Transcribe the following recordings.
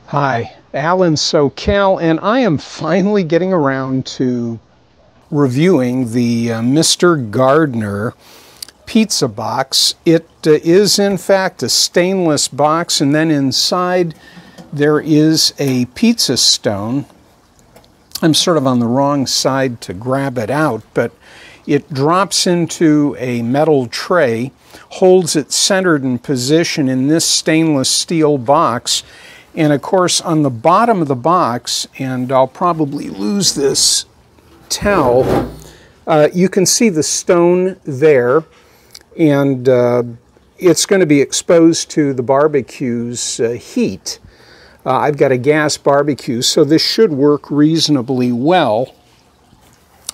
Hi, Alan SoCal, and I am finally getting around to reviewing the Mr. Gardner pizza box. It is in fact a stainless box, and then inside there is a pizza stone. I'm sort of on the wrong side to grab it out, but it drops into a metal tray, holds it centered in position in this stainless steel box. And of course, on the bottom of the box, and I'll probably lose this towel, you can see the stone there, and it's going to be exposed to the barbecue's heat. I've got a gas barbecue, so this should work reasonably well.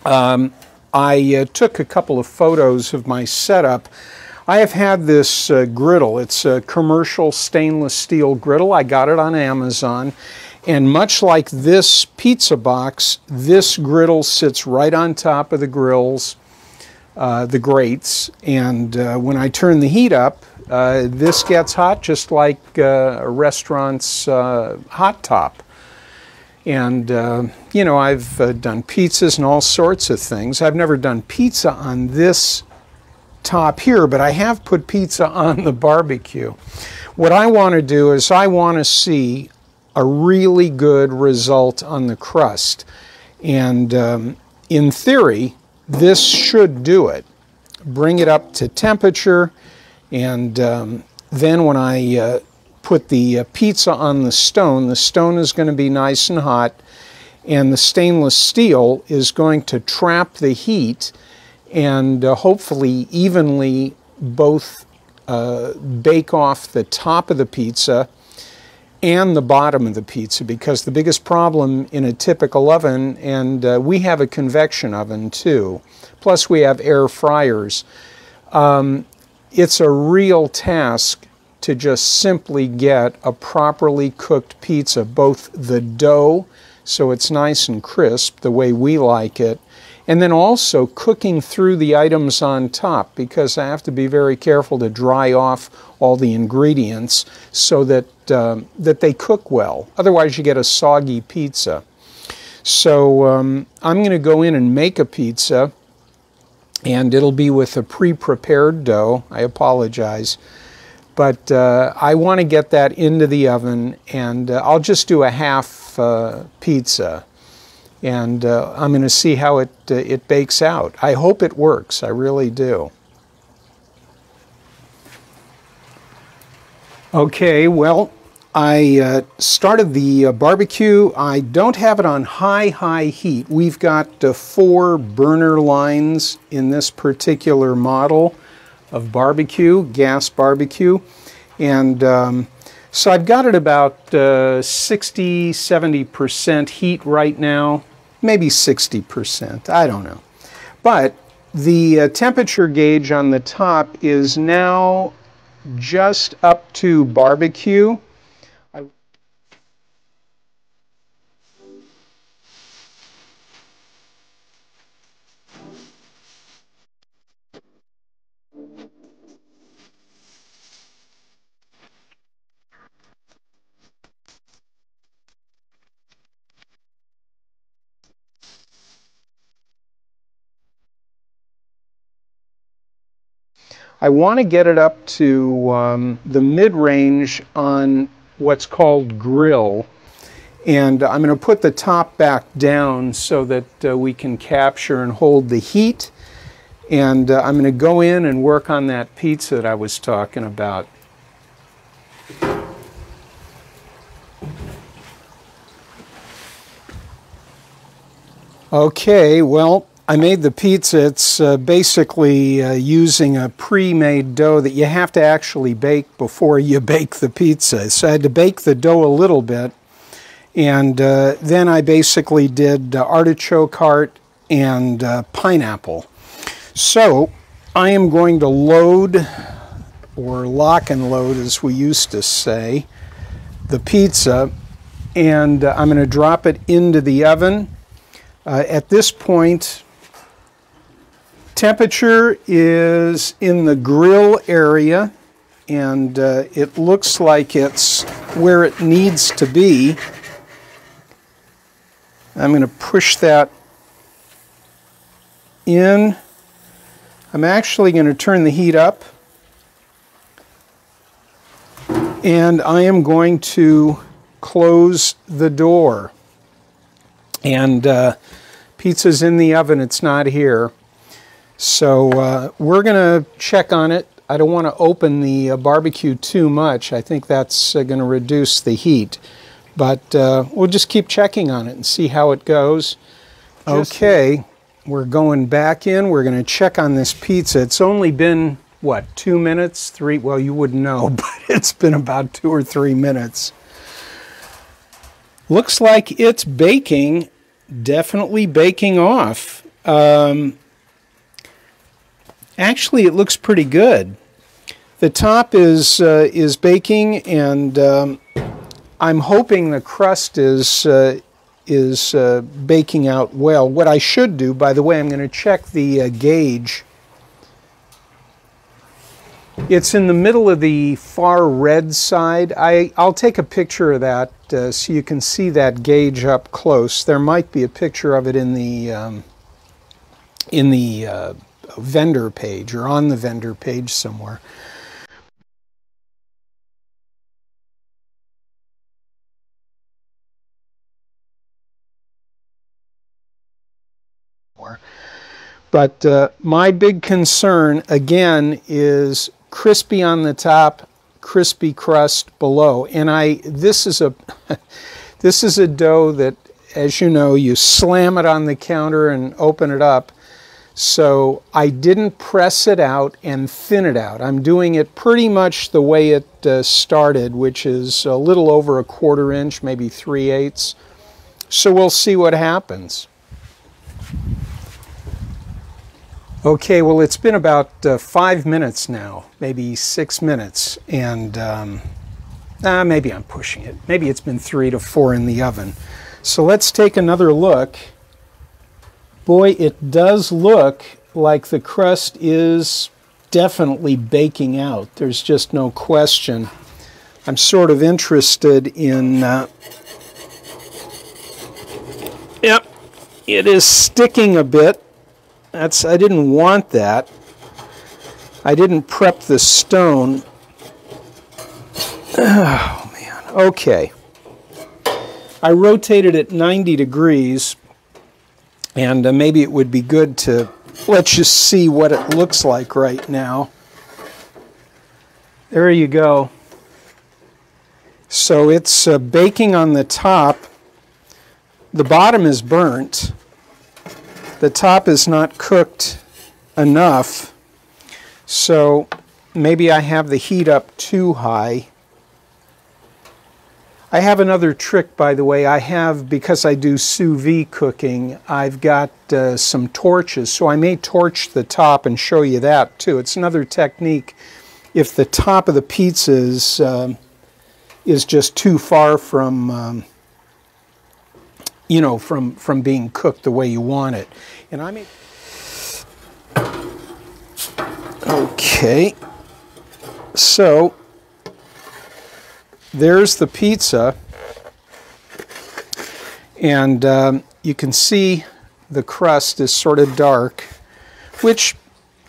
I took a couple of photos of my setup. I have had this griddle. It's a commercial stainless steel griddle. I got it on Amazon. And much like this pizza box, this griddle sits right on top of the grills, the grates. And when I turn the heat up, this gets hot just like a restaurant's hot top. And, you know, I've done pizzas and all sorts of things. I've never done pizza on this top here, but I have put pizza on the barbecue. What I want to do is I want to see a really good result on the crust. And in theory, this should do it. Bring it up to temperature, and then when I put the pizza on the stone is going to be nice and hot, and the stainless steel is going to trap the heat and hopefully evenly both bake off the top of the pizza and the bottom of the pizza, because the biggest problem in a typical oven, and we have a convection oven too, plus we have air fryers, it's a real task to just simply get a properly cooked pizza, both the dough, so it's nice and crisp the way we like it, and then also cooking through the items on top, because I have to be very careful to dry off all the ingredients so that that they cook well. Otherwise you get a soggy pizza. So I'm going to go in and make a pizza, and it'll be with a pre-prepared dough. I apologize. But I want to get that into the oven, and I'll just do a half pizza. And I'm going to see how it bakes out. I hope it works. I really do. Okay, well, I started the barbecue. I don't have it on high heat. We've got 4 burner lines in this particular model of barbecue, gas barbecue. And so I've got it about 60–70% heat right now. Maybe 60%, I don't know. But the temperature gauge on the top is now just up to barbecue. I want to get it up to the mid-range on what's called grill, and I'm going to put the top back down so that we can capture and hold the heat, and I'm going to go in and work on that pizza that I was talking about. Okay, well, I made the pizza. It's basically using a pre-made dough that you have to actually bake before you bake the pizza. So I had to bake the dough a little bit, and then I basically did artichoke heart and pineapple. So I am going to load, or lock and load as we used to say, the pizza, and I'm going to drop it into the oven. At this point, temperature is in the grill area, and it looks like it's where it needs to be. I'm going to push that in. I'm actually going to turn the heat up, and I am going to close the door. And pizza's in the oven, it's not here. So we're going to check on it. I don't want to open the barbecue too much. I think that's going to reduce the heat. But we'll just keep checking on it and see how it goes. Okay, we're going back in. We're going to check on this pizza. It's only been, what, 2 minutes? 3? Well, you wouldn't know, but it's been about 2 or 3 minutes. Looks like it's baking, definitely baking off. Actually, it looks pretty good. The top is baking, and I'm hoping the crust is baking out well. What I should do, by the way, I'm going to check the gauge. It's in the middle of the far red side. I'll take a picture of that so you can see that gauge up close. There might be a picture of it in the vendor page or on the vendor page somewhere. But my big concern, again, is crispy on the top, crispy crust below. And this is a this is a dough that, as you know, you slam it on the counter and open it up. So I didn't press it out and thin it out. I'm doing it pretty much the way it started, which is a little over 1/4 inch, maybe 3/8. So we'll see what happens. Okay, well, it's been about 5 minutes now, maybe 6 minutes, and maybe I'm pushing it. Maybe it's been 3 to 4 in the oven. So let's take another look. Boy, it does look like the crust is definitely baking out. There's just no question. I'm sort of interested in... Yep, it is sticking a bit. I didn't want that. I didn't prep the stone. Oh, man. Okay. I rotated it 90 degrees, and maybe it would be good to let's just see what it looks like right now. There you go. So it's baking on the top. The bottom is burnt. The top is not cooked enough, so maybe I have the heat up too high. I have another trick, by the way. I have, because I do sous vide cooking, I've got some torches, so I may torch the top and show you that too. It's another technique. If the top of the pizza is just too far from you know, from being cooked the way you want it. And I mean, okay, so there's the pizza, and you can see the crust is sort of dark, which,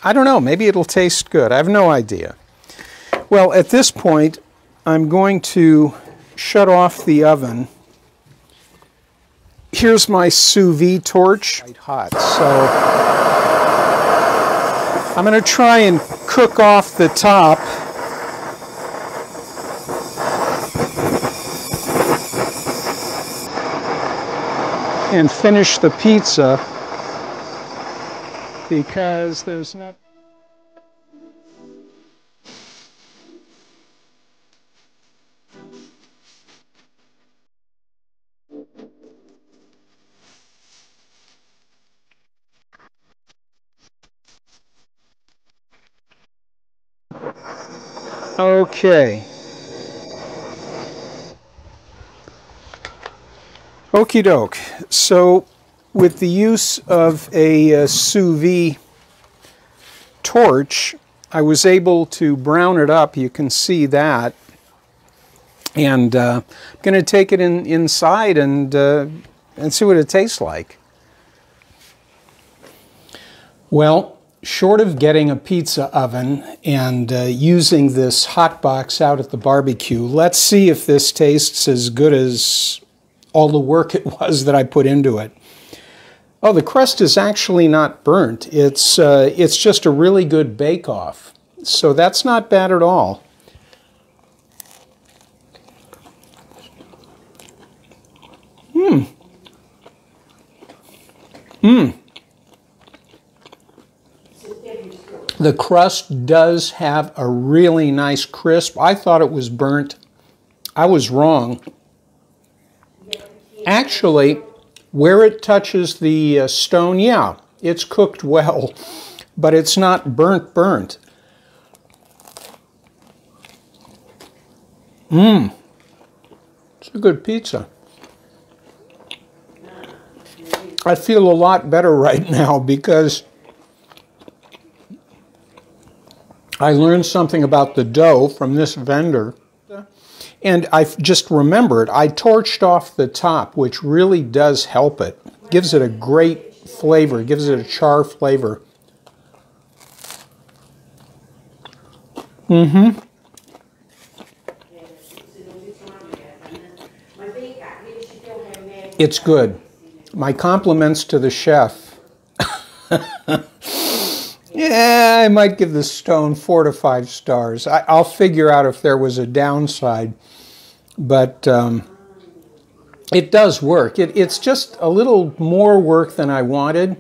I don't know, maybe it'll taste good. I have no idea. Well, at this point, I'm going to shut off the oven. Here's my sous vide torch. Hot, so I'm going to try and cook off the top. And finish the pizza, because there's not... Okay. Okie doke. So with the use of a sous vide torch, I was able to brown it up. You can see that. And I'm going to take it inside and see what it tastes like. Well, short of getting a pizza oven and using this hot box out at the barbecue, let's see if this tastes as good as all the work it was that I put into it. Oh, the crust is actually not burnt. It's just a really good bake-off. So that's not bad at all. The crust does have a really nice crisp. I thought it was burnt. I was wrong. Actually, where it touches the stone, yeah, it's cooked well, but it's not burnt. It's a good pizza. I feel a lot better right now because I learned something about the dough from this vendor. And I just remembered, I torched off the top, which really does help it. Gives it a great flavor, gives it a char flavor. It's good. My compliments to the chef. Yeah, I might give the stone 4 to 5 stars. I'll figure out if there was a downside. But it does work. It's just a little more work than I wanted.